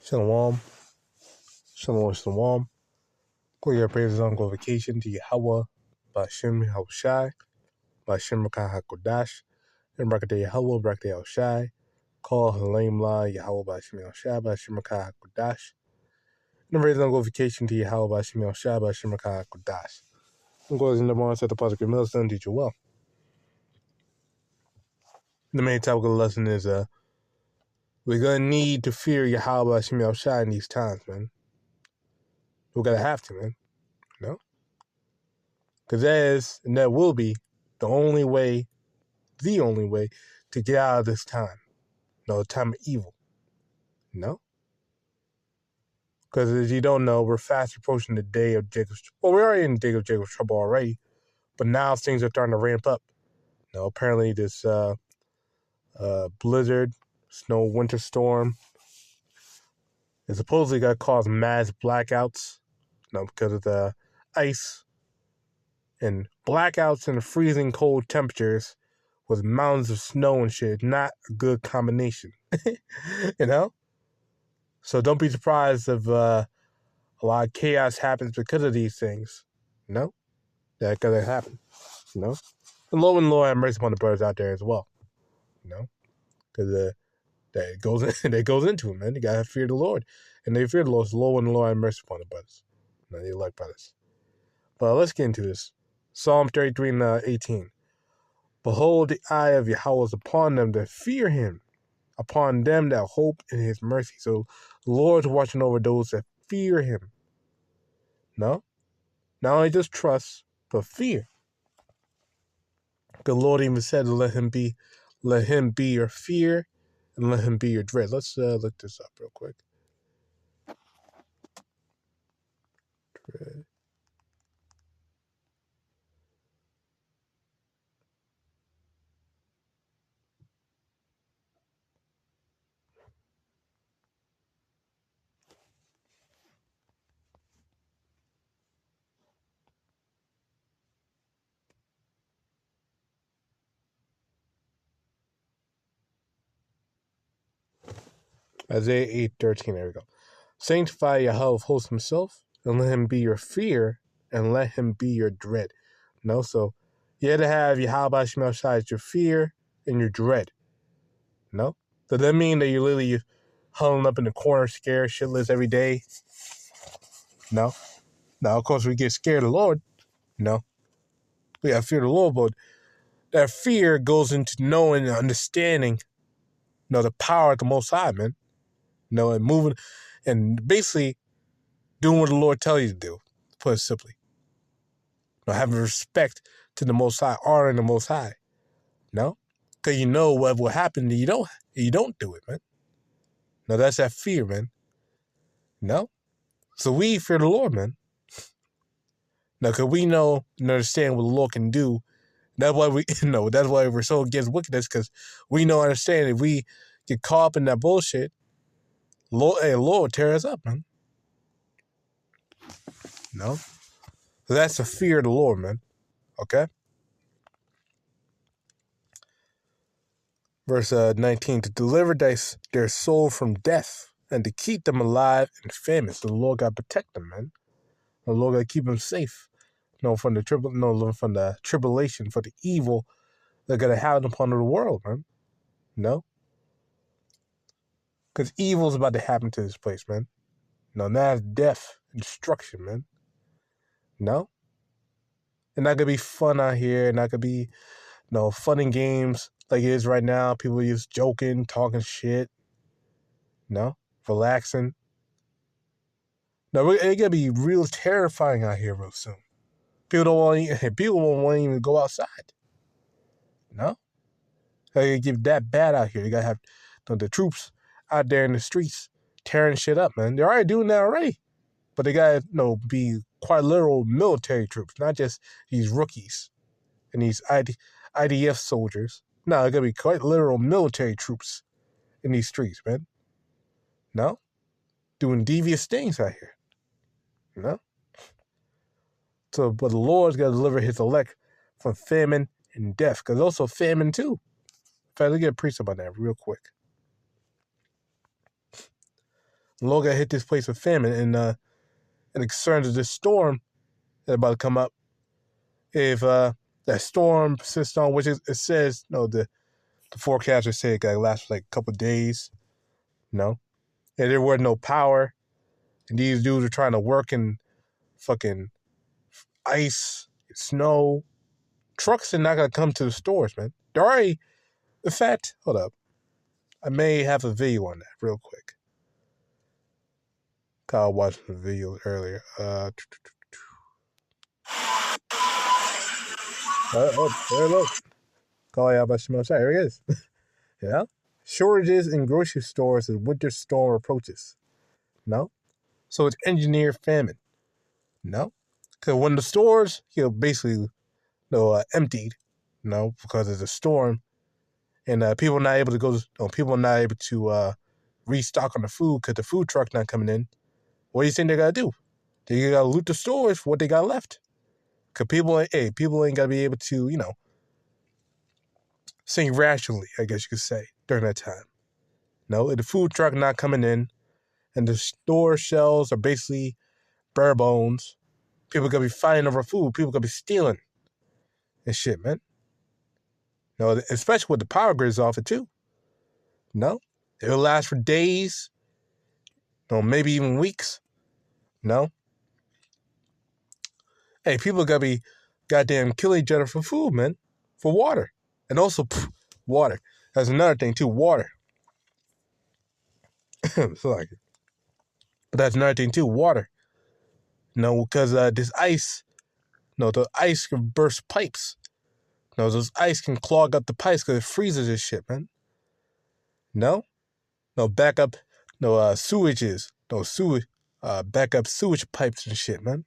Shalom. Shalom, shalom. Go your praises on glorification to Yahawah Bahasham Yahawashi, Bahasham HaKodash, and BARAK Yahawah, BARAK Yahawashi, call HALAHYAM Yahawah Bahasham Yahawashi, Bahasham HaKodash, and praises on glorification to Yahawah Bahasham Yahawashi, Bahasham HaKodash. And glories in the morning, set the positive millstone, teach you well. The main topic of the lesson is we're gonna need to fear Yahawah Bahasham Yahawashi in these times, man. We're gonna have to, man. You know? Because that is, and that will be, the only way to get out of this time. The time of evil. Because as you don't know, we're fast approaching the day of Jacob's. Well, we're already in the day of Jacob's trouble already, but now things are starting to ramp up. Apparently this blizzard, winter storm is supposedly going to cause mass blackouts. Because of the ice and blackouts and freezing cold temperatures with mountains of snow and shit. Not a good combination. So don't be surprised if a lot of chaos happens because of these things. That could happen. And Lord have mercy upon the brothers out there as well. Because that goes into it, man. You gotta fear the Lord, and they fear the Lord. So Lord have mercy upon the brothers. They like brothers. But let's get into this. Psalm 33 and 18. Behold, the eye of Yahawah is upon them that fear Him, upon them that hope in His mercy. So the Lord's watching over those that fear Him. Not only just trust, but fear. The Lord even said to let Him be your fear, and let Him be your dread. Let's look this up real quick. Dread. Isaiah 8:13. There we go. Sanctify Yahweh of hosts Himself, and let Him be your fear, and let Him be your dread. So you had to have Yahawah Bahasham Yahawashi as your fear and your dread. Does that mean that you're literally huddling up in the corner, scared shitless every day? No. Now, of course, we get scared of the Lord. We have fear of the Lord, but that fear goes into knowing and understanding, the power of the Most High, man. And moving, and basically doing what the Lord tells you to do, to put it simply. Having respect to the Most High, honoring the Most High. Because you know what will happen if you don't do it, man. That's that fear, man. So we fear the Lord, man. Because we know and understand what the Lord can do. That's why that's why we're so against wickedness, because we know and understand if we get caught up in that bullshit, Lord will tear us up, man. So that's the fear of the Lord, man. Okay? Verse 19, to deliver their soul from death and to keep them alive in famine. So the Lord got to protect them, man. The Lord got to keep them safe. From the tribulation, for the evil they're going to have upon the world, man. Because evil is about to happen to this place, man. Now it's death and destruction, man. And not going to be fun out here. Not going to be, fun and games like it is right now. People just joking, talking shit. Relaxing. It's going to be real terrifying out here real soon. People won't want to even go outside. It get that bad out here. You got to have the troops out there in the streets tearing shit up, man. They're already doing that already. But they got to, be quite literal military troops, not just these rookies and these IDF soldiers. No, they're going to be quite literal military troops in these streets, man. Doing devious things out here. So, but the Lord's got to deliver His elect from famine and death, because also famine too. In fact, let's get a priest about that real quick. Lord got hit this place with famine and concerns of this storm that's about to come up. If that storm persists on, which it says, the forecasters say it got to last for like a couple of days, and there was no power, and these dudes are trying to work in fucking ice, snow. Trucks are not gonna come to the stores, man. They're already, in fact, hold up. I may have a video on that real quick. Kyle watched the video earlier. There it is. Yahawah Bahasham Yahawashi. Here it is. Yeah. Shortages in grocery stores as winter storm approaches. No. So it's engineered famine. No. Because when the stores, basically, emptied, because of the storm, and people are not able to go, people are not able to restock on the food because the food truck not coming in. What do you think they gotta do? They gotta loot the stores for what they got left. Because people ain't gotta be able to, think rationally, I guess you could say, during that time. No, if the food truck not coming in, and the store shelves are basically bare bones, people gonna be fighting over food. People gonna be stealing and shit, man. Especially with the power grids off it too. It'll last for days, maybe even weeks. Hey, people gotta be goddamn killing each other for food, man, for water, and also water. That's another thing too, water. But that's another thing too, water. Because this ice, the ice can burst pipes. Those ice can clog up the pipes because it freezes this shit, man. Backup, sewages, backup sewage pipes and shit, man.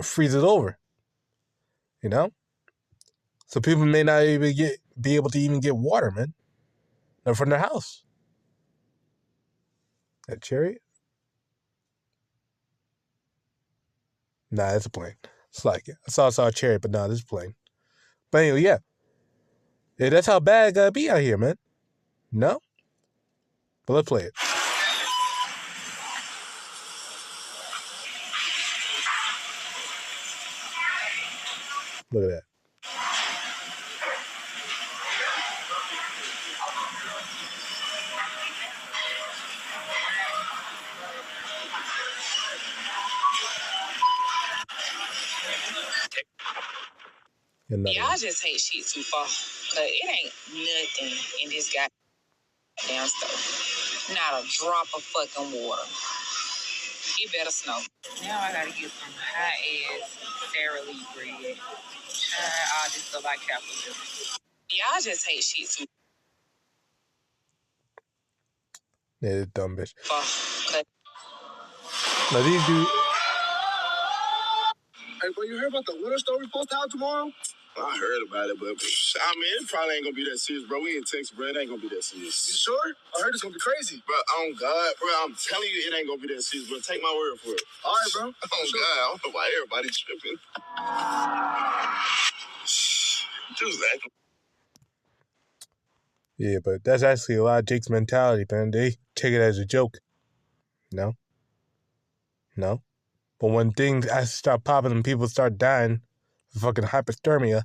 Freeze it over. So people may not even be able to even get water, man, from their house. That chariot? Nah, it's a plane. It's like it. I saw a chariot, but nah, this is a plane. But anyway, yeah, that's how bad it gotta be out here, man. No? But let's play it. Look at that. Y'all just hate shit too far. Cause it ain't nothing in this goddamn stove. Not a drop of fucking water. It better snow. Now I gotta get some high ass Sara Lee bread. All this stuff I capitalism. Y'all just hate shit too Yeah, this dumb bitch. Now these dudes. Hey, bro, you heard about the winter storm we supposed to have tomorrow? I heard about it, but it probably ain't gonna be that serious, bro. We in Texas, bro. It ain't gonna be that serious. You sure? I heard it's gonna be crazy. Bro, on God, bro, I'm telling you, it ain't gonna be that serious, bro. Take my word for it. All right, bro. God, I don't know why everybody tripping. Just that. Yeah, but that's actually a lot of Jake's mentality, man. They take it as a joke. No. But when things actually start popping and people start dying of fucking hypothermia,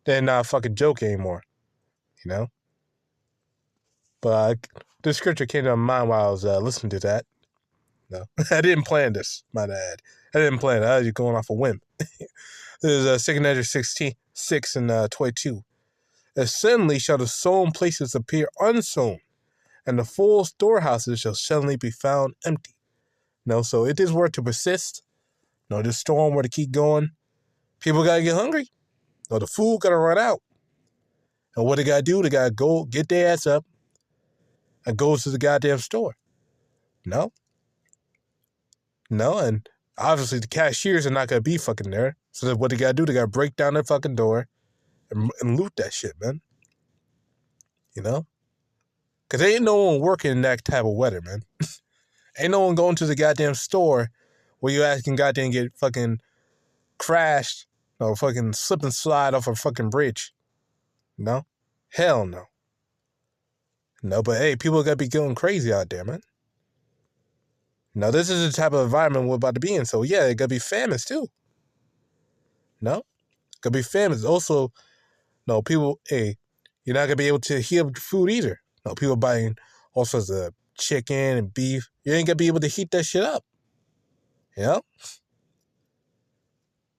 they're not a fucking joke anymore. But this scripture came to my mind while I was listening to that. No, I didn't plan this, might add. I didn't plan it. I was just going off a whim. This is 2 Ezra 6 and 22. As suddenly shall the sown places appear unsown, and the full storehouses shall suddenly be found empty. So if this were to persist, this storm were to keep going, people got to get hungry. The food got to run out. And what they got to do, they got to go get their ass up and go to the goddamn store. And obviously the cashiers are not going to be fucking there. So what they got to do, they got to break down their fucking door and loot that shit, man. Because ain't no one working in that type of weather, man. Ain't no one going to the goddamn store where you can goddamn get fucking crashed or fucking slip and slide off a fucking bridge. Hell no. But hey, people got to be going crazy out there, man. Now, this is the type of environment we're about to be in. So, yeah, it could be famines, too. No? It could be famines. Also, no, people, hey, you're not going to be able to heat up food either. No, people buying all sorts of chicken and beef. You ain't going to be able to heat that shit up. You know?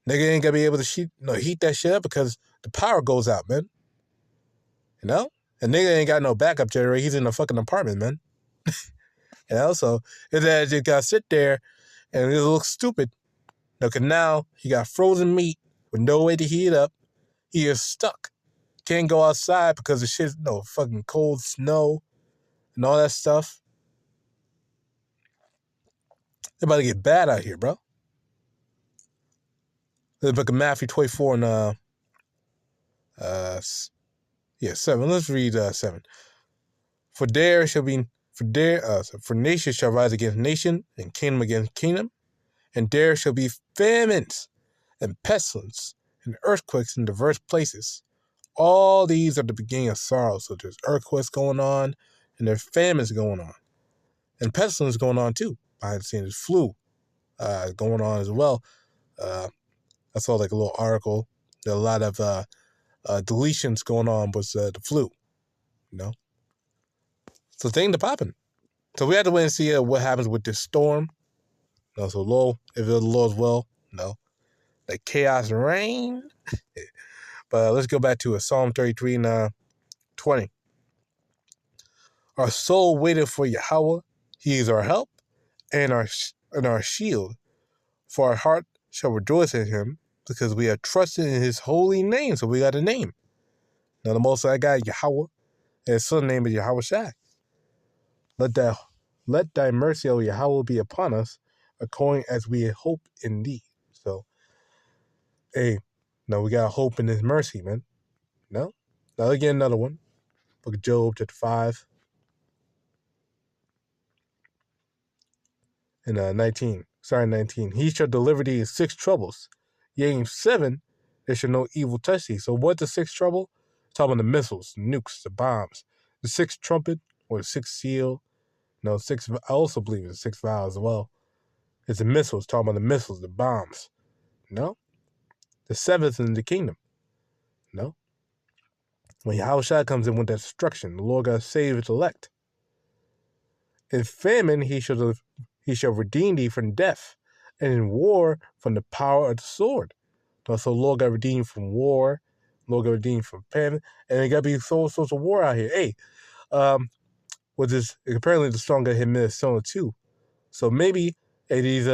Nigga ain't going to be able to heat that shit up because the power goes out, man. You know? And nigga ain't got no backup generator. He's in a fucking apartment, man. You know? So, his ass just got to sit there and it looks stupid. Because now he got frozen meat with no way to heat it up. He is stuck. Can't go outside because the shit's fucking cold snow and all that stuff. It's about to get bad out here, bro. The book of Matthew 24 and 7. Let's read 7. For nation shall rise against nation, and kingdom against kingdom, and there shall be famines and pestilence and earthquakes in diverse places. All these are the beginning of sorrow. So there's earthquakes going on, and there's famines going on, and pestilence going on too. Behind the scenes, there's flu going on as well. I saw like a little article. There are a lot of deletions going on with the flu. You know, so things are popping. So we have to wait and see what happens with this storm. So low, if the Lord's will, like chaos rain. But let's go back to Psalm 33 and 20. Our soul waited for Yahawah. He is our help and our shield. For our heart shall rejoice in him, because we have trusted in his holy name. So we got a name. Now the Most High God, Yahawah, and his son's name is Yahawashi. Let thy mercy, O Yahawah, be upon us, according as we hope in thee. So, hey, now we got hope in his mercy, man. No? Now again, another one. Book of Job, chapter 5. And 19. 19. He shall deliver thee in 6 troubles. Yea, in 7, there shall no evil touch thee. So what's the 6th trouble? Talking about the missiles, the nukes, the bombs. The 6th trumpet, or the 6th seal. No, 6. I also believe it's the 6th vial as well. It's the missiles, talking about the missiles, the bombs. No? The 7th in the kingdom. No? When Yahawashi comes in with that destruction, the Lord God save his elect. In famine, he shall redeem thee from death, and in war from the power of the sword. So Lord God redeem you from war, Lord God redeem you from famine, and it got to be sorts of war out here. Hey, with this, apparently the storm got hit Minnesota too. So maybe these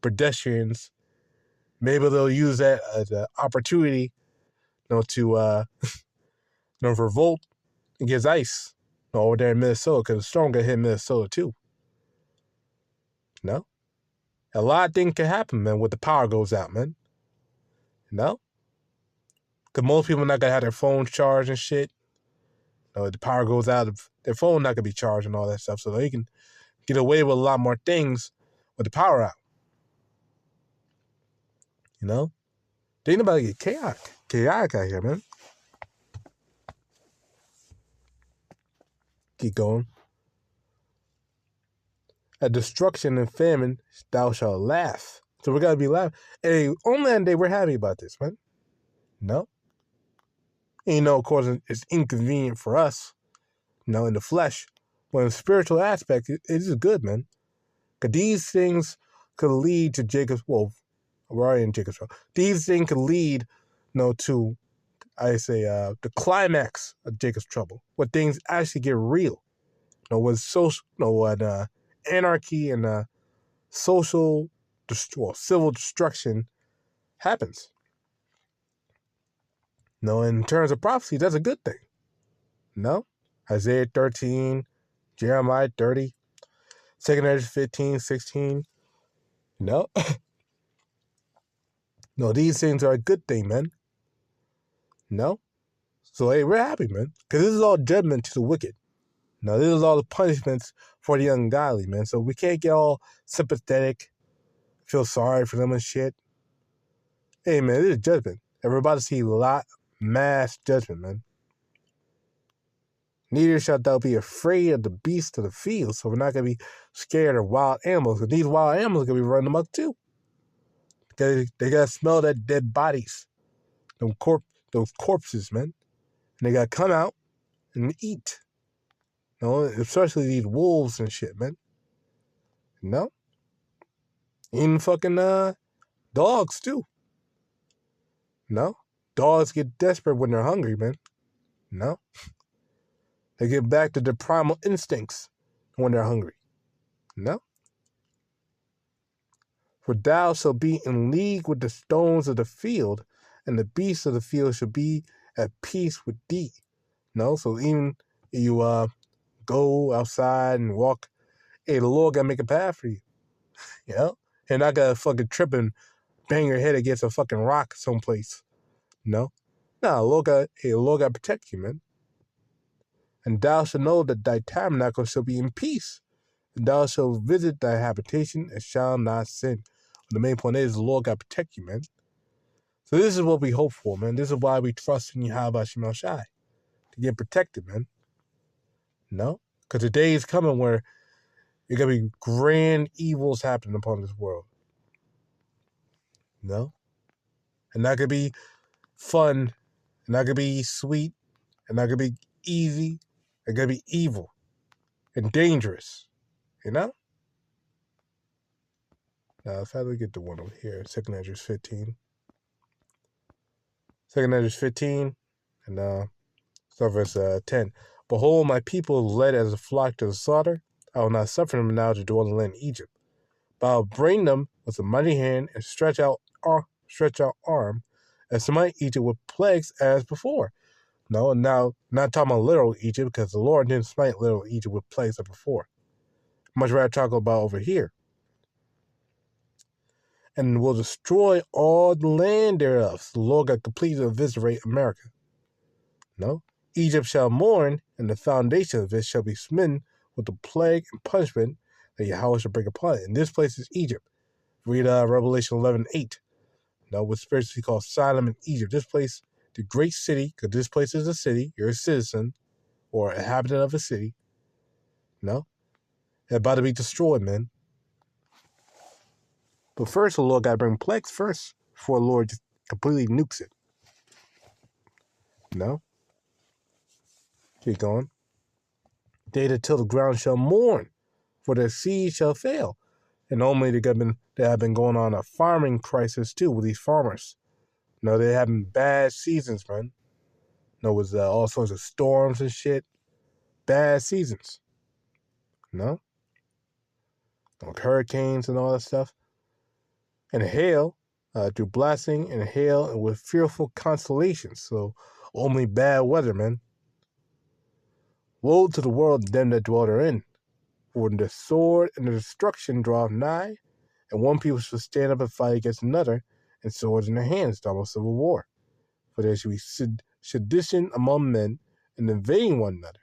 pedestrians, maybe they'll use that as an opportunity, to revolt against ICE over there in Minnesota, because the storm got hit Minnesota too. No? A lot of things can happen, man, when the power goes out, man. No? Because most people not going to have their phones charged and shit. The power goes out, their phone not going to be charged and all that stuff. So they can get away with a lot more things with the power out. They ain't about to get chaotic out here, man. Keep going. At destruction and famine, thou shalt laugh. So we got to be laughing. Hey, on that day, we're happy about this, man. No? And of course, it's inconvenient for us, in the flesh. But in the spiritual aspect, it is good, man. Because these things could lead to Jacob's, we're already in Jacob's. These things could lead, to, the climax of Jacob's trouble, where things actually get real. When social, when anarchy and civil destruction happens. In terms of prophecy, that's a good thing. Isaiah 13, Jeremiah 30, 2 Ezra 15, 16. These things are a good thing, man. So, hey, we're happy, man. Because this is all judgment to the wicked. This is all the punishments for the ungodly, man. So we can't get all sympathetic, feel sorry for them and shit. Hey, man, this is judgment. And we're about to see mass judgment, man. Neither shalt thou be afraid of the beasts of the field. So we're not going to be scared of wild animals. Because these wild animals are going to be running amok too. Because they got to smell that dead bodies. Those corpses, man. And they got to come out and eat. You know, especially these wolves and shit, man. You know? Even fucking dogs too. You know? Dogs get desperate when they're hungry, man. You know? They get back to their primal instincts when they're hungry. You know? For thou shalt be in league with the stones of the field, and the beasts of the field shall be at peace with thee. No, so even you go outside and walk, hey, the Lord gotta make a path for you. You know? You're not gonna fucking trip and bang your head against a fucking rock someplace. No? Nah, the Lord gotta protect you, man. And thou shalt know that thy tabernacle shall be in peace. And thou shalt visit thy habitation and shall not sin. The main point is the Lord got to protect you, man. So this is what we hope for, man. This is why we trust in Yahawah Bahasham Yahawashi. To get protected, man. No? Because the day is coming where there's going to be grand evils happening upon this world. No? And not going to be fun. And not going to be sweet. And not going to be easy. It's going to be evil. And dangerous. You know? Now, let's have to get the one over here. 2 Ezra 15. 2 Ezra 15. And start verse 10. Behold, my people is led as a flock to the slaughter. I will not suffer them now to dwell in the land of Egypt. But I will bring them with a mighty hand and stretch out arm and smite Egypt with plagues as before. No, now, not talking about literal Egypt, because the Lord didn't smite literal Egypt with plagues as before. Much rather talk about over here. And will destroy all the land thereof. So the Lord got completely eviscerate America. No? Egypt shall mourn, and the foundation of it shall be smitten with the plague and punishment that Yahawah shall bring upon it. And this place is Egypt. Read Revelation 11:8. Now, what's spiritually called Sodom and Egypt. This place, the great city, because this place is a city. You're a citizen or a inhabitant of a city. No? It's about to be destroyed, man. But first, the Lord got to bring plagues first before the Lord just completely nukes it. No? Keep going. They that till the ground shall mourn, for their seed shall fail. And normally they have been going on a farming crisis too with these farmers. No, they're having bad seasons, man. No, with all sorts of storms and shit. Bad seasons. No? Like hurricanes and all that stuff. And hail, through blasting and hail and with fearful constellations. So only bad weather, man. Woe to the world and them that dwell therein. For when the sword and the destruction draw nigh, and one people shall stand up and fight against another, and swords in their hands, almost civil war. For there shall be sedition among men, and invading one another.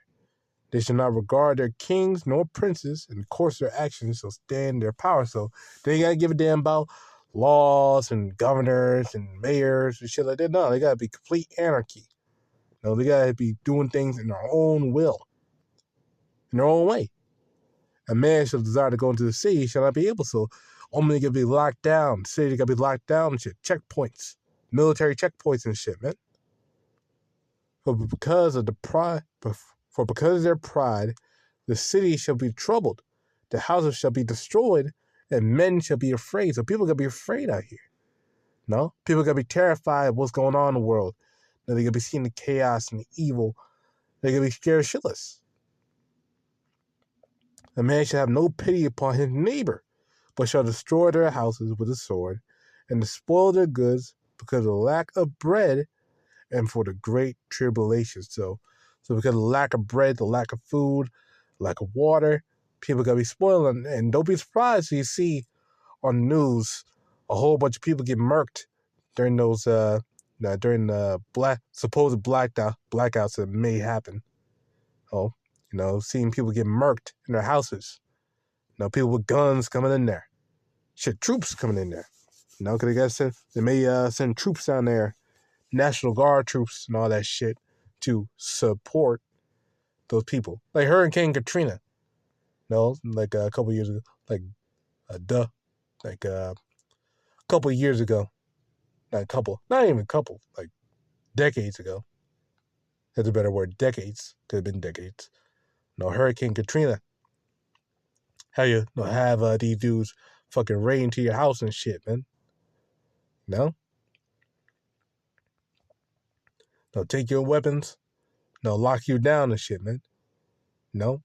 They shall not regard their kings nor princes, and of course their actions shall stand their power. So they ain't got to give a damn about laws and governors and mayors and shit like that. No, they got to be complete anarchy. No, they got to be doing things in their own will, in their own way. A man shall desire to go into the city, shall not be able so. Only gonna be locked down. The city gotta be locked down and shit. Checkpoints. Military checkpoints and shit, man. Because of their pride, the city shall be troubled, the houses shall be destroyed, and men shall be afraid. So people gotta be afraid out here. No? People gotta be terrified of what's going on in the world. They're gonna be seeing the chaos and the evil. They're gonna be scared shitless. A man shall have no pity upon his neighbor, but shall destroy their houses with a sword, and despoil their goods because of the lack of bread and for the great tribulation. So because of the lack of bread, the lack of food, lack of water, people gotta be spoiling. And don't be surprised if you see on the news a whole bunch of people get murked during those during the supposed blackouts that may happen. Oh, seeing people get murked in their houses. People with guns coming in there. Shit, troops coming in there. Because they may send troops down there, National Guard troops and all that shit to support those people. Like Hurricane Katrina. No, like a couple years ago. Like, a couple years ago. Not even a couple. Like, decades ago. That's a better word. Decades. Could have been decades. No, Hurricane Katrina. How you have these dudes fucking raid into your house and shit, man. No? No, take your weapons. No, lock you down and shit, man. No.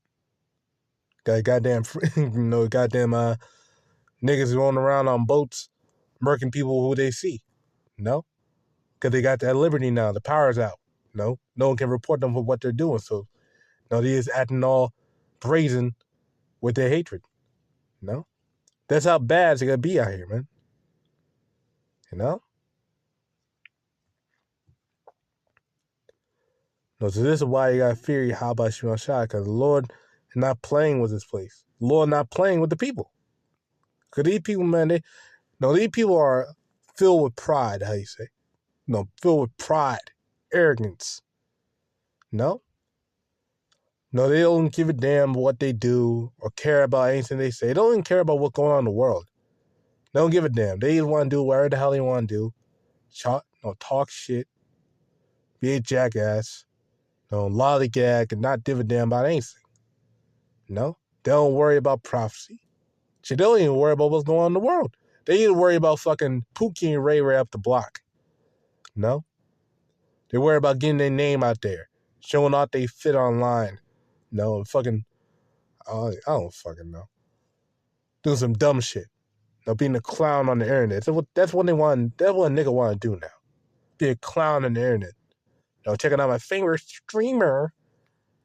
Got goddamn, niggas rolling around on boats, murking people who they see. No. Because they got that liberty now. The power's out. No. No one can report them for what they're doing. So, no, they just acting all brazen with their hatred. No. That's how bad it's going to be out here, man. You know? No, so this is why you got to fear Yahawah Bahasham Yahawashi, because the Lord is not playing with this place. The Lord not playing with the people. Because these people, man, these people are filled with pride, how you say. No, filled with pride, arrogance. No? No, they don't give a damn what they do or care about anything they say. They don't even care about what's going on in the world. They don't give a damn. They just want to do whatever the hell they want to do. Talk shit. Be a jackass. Lollygag and not give a damn about anything. No? They don't worry about prophecy. Shit, they don't even worry about what's going on in the world. They even worry about fucking Pookie and Ray Ray up the block. No? They worry about getting their name out there. Showing out they fit online. No, fucking, I don't fucking know. Doing some dumb shit. Being a clown on the internet. That's what they want. That's what a nigga want to do now. Be a clown on the internet. Checking out my favorite streamer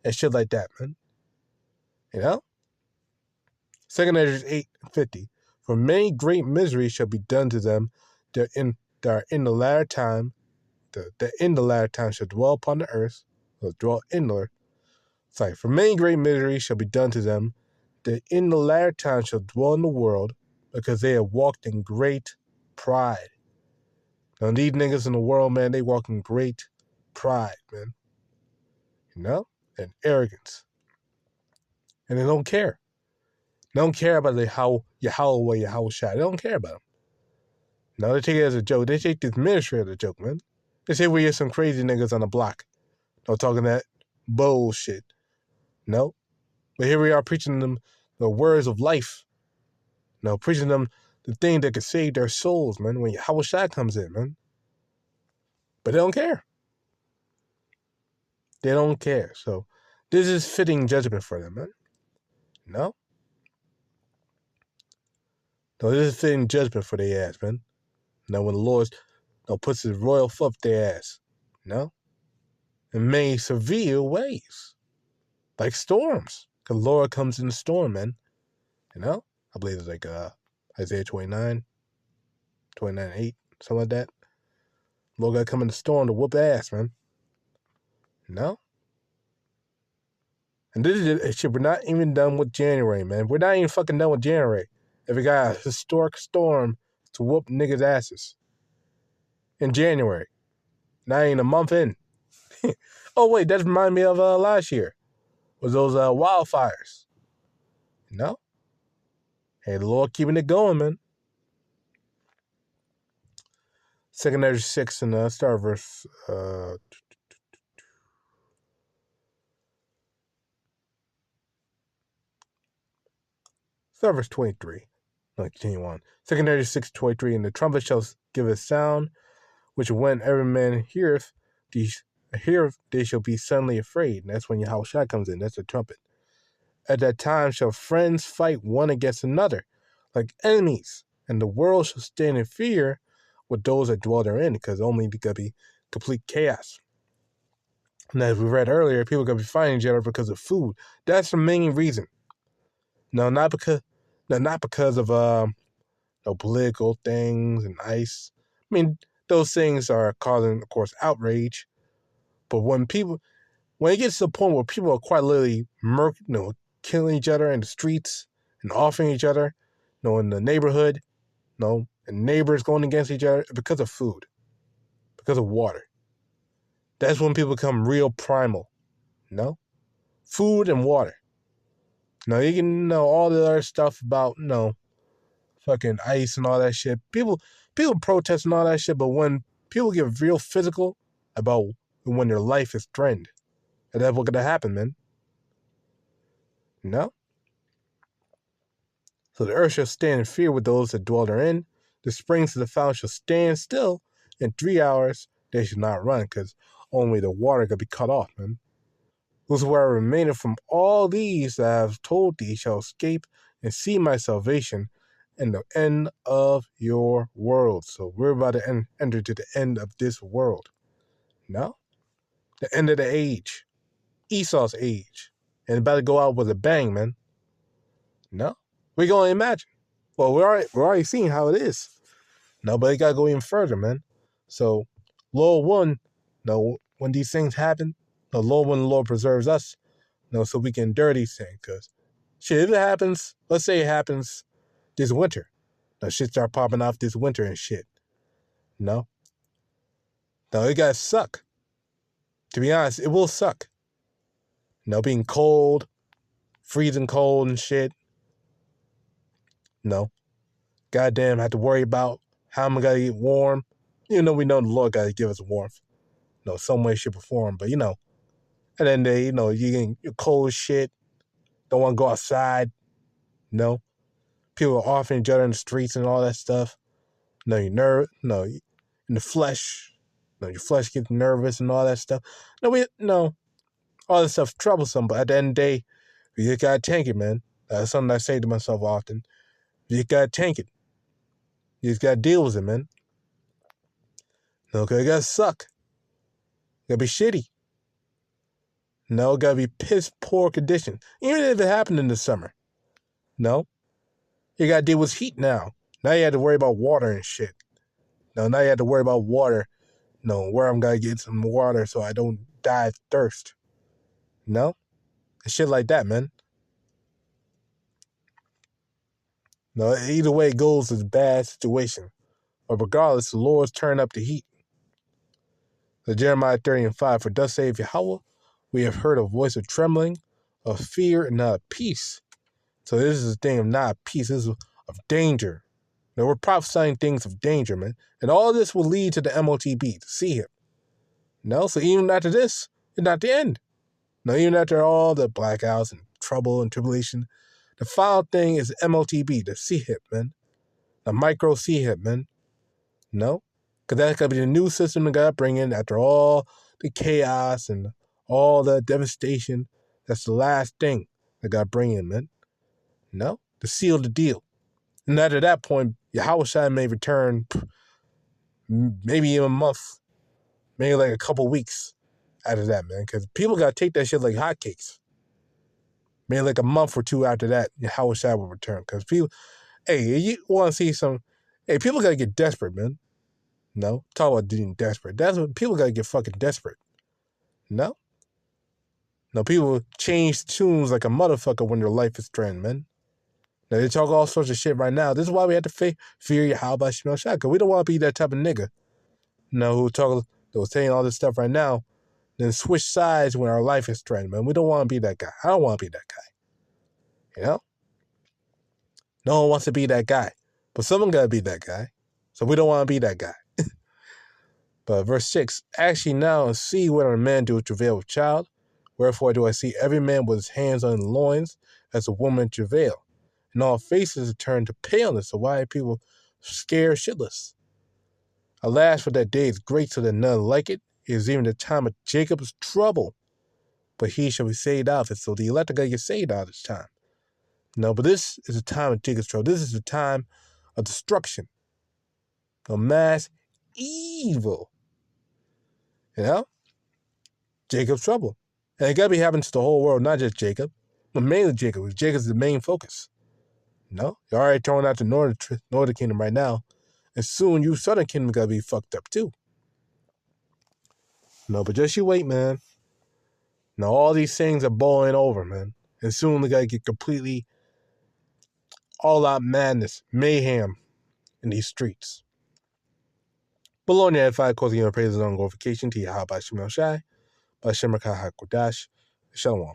and shit like that, man. You know? 2 Ezra 8:50. For many great miseries shall be done to them that are in the latter time, that in the latter time shall dwell upon the earth, for many great miseries shall be done to them that in the latter time shall dwell in the world, because they have walked in great pride. Now, these niggas in the world, man, they walk in great pride, man. You know? And arrogance. And they don't care. They don't care about Yahawah Yahawashi. They don't care about them. No, they take it as a joke. They take this ministry as a joke, man. They say we are some crazy niggas on the block. Talking that bullshit. No. But here we are preaching them the words of life. Preaching them the thing that could save their souls, man, when Yahawashi comes in, man. But they don't care. They don't care. So this is fitting judgment for them, man. No, this is fitting judgment for their ass, man. When the Lord puts his royal foot up their ass. In many severe ways. Like storms. Because the Lord comes in the storm, man. I believe it's like Isaiah 29:8, something like that. Lord got to come in the storm to whoop ass, man. And this is shit. We're not even done with January, man. We're not even fucking done with January. If we got a historic storm to whoop niggas' asses in January, not even a month in. Oh wait, that reminded me of last year. Was those wildfires? Hey, the Lord keeping it going, man. 2 Ezra 6 and start verse. Start verse 23. Continue on. 2 Ezra 6:23. And the trumpet shall give a sound, which when every man heareth, they shall be suddenly afraid. And that's when Yahawashi comes in. That's the trumpet. At that time shall friends fight one against another, like enemies, and the world shall stand in fear with those that dwell therein, because only going to be complete chaos. And as we read earlier, people are going to be fighting each other because of food. That's the main reason. Not because of political things and ICE. I mean, those things are causing, of course, outrage. But when it gets to the point where people are quite literally killing each other in the streets and offing each other, in the neighborhood, and neighbors going against each other because of food, because of water. That's when people become real primal, food and water. Now you can know all the other stuff about fucking ice and all that shit. People protest and all that shit, but when people get real physical about when their life is threatened, and that's what's gonna happen, man. So the earth shall stand in fear with those that dwell therein. The springs of the fountain shall stand still. In 3 hours they shall not run, because only the water could be cut off, man. Whosoever remaineth from all these that I have told thee shall escape and see my salvation and the end of your world. So we're about to enter to the end of this world. No? The end of the age. Esau's age. And about to go out with a bang, man. No? We're going to imagine. Well, we're already seeing how it is. No, but it got to go even further, man. So, Lord one, when these things happen, Lord one, the Lord preserves us, so we can endure these things. Because, shit, if it happens, let's say it happens this winter. Shit start popping off this winter and shit. No, it got to suck. To be honest, it will suck. Being cold, freezing cold and shit. Goddamn, have to worry about how am I going to get warm. We know the Lord got to give us warmth. Some way, shape, or form. But, and then you're cold as shit. Don't want to go outside. People are offing each other in the streets and all that stuff. You're in the flesh. Your flesh gets nervous and all that stuff. All this stuff's troublesome. But at the end of the day, you just got to tank it, man. That's something I say to myself often. You just got to tank it. You just got to deal with it, man. Because it got to suck. It got to be shitty. It got to be piss poor conditions. Even if it happened in the summer. You got to deal with heat now. Now you have to worry about water and shit. Now you have to worry about water. Where I'm going to get some water so I don't die of thirst. And shit like that, man. Either way it goes, it's a bad situation. But regardless, the Lord's turn up the heat. So Jeremiah 30:5, for thus saith Yahawah, we have heard a voice of trembling, of fear, and not of peace. So this is a thing of not peace. This is of danger. We're prophesying things of danger, man. And all this will lead to the MOTB, to see him. So even after this, it's not the end. Even after all the blackouts and trouble and tribulation, the final thing is MOTB, the see him, man. The micro see him, man. Because that's going to be the new system they got to bring in after all the chaos and all the devastation. That's the last thing they got to bring in, man. To seal the deal. And after that point, Yahawah may return maybe in a month, maybe like a couple weeks after that, man. Because people got to take that shit like hotcakes. Maybe like a month or two after that, Yahawah will return. Because people, you want to see some, people got to get desperate, man. Talk about being desperate. That's what people got to get fucking desperate. People change tunes like a motherfucker when their life is threatened, man. They talk all sorts of shit right now. This is why we have to fear Yahawah Bahasham Yahawashi, because we don't want to be that type of nigga. That was saying all this stuff right now, then switch sides when our life is threatened, man. We don't want to be that guy. I don't want to be that guy. No one wants to be that guy. But someone got to be that guy. So we don't want to be that guy. But verse 6, ask ye now and see whether a man do travail with child. Wherefore do I see every man with his hands on his loins as a woman travail. And all faces are turned to paleness. So why are people scared shitless? Alas, for that day is great, so that none like it. It is even the time of Jacob's trouble. But he shall be saved out of it. So the elect are going to get saved out of this time. But this is the time of Jacob's trouble. This is the time of destruction. Of mass evil. Jacob's trouble. And it got to be happening to the whole world, not just Jacob. But mainly Jacob, because Jacob's the main focus. You're already throwing out the northern kingdom right now. And soon you southern kingdom got to be fucked up too. But just you wait, man. All these things are boiling over, man. And soon they got to get completely all-out madness, mayhem in these streets. But Lord, if I cause you praises on glorification to Yahawah Bahasham Yahawashi, Bahasham QADASH, Shalom.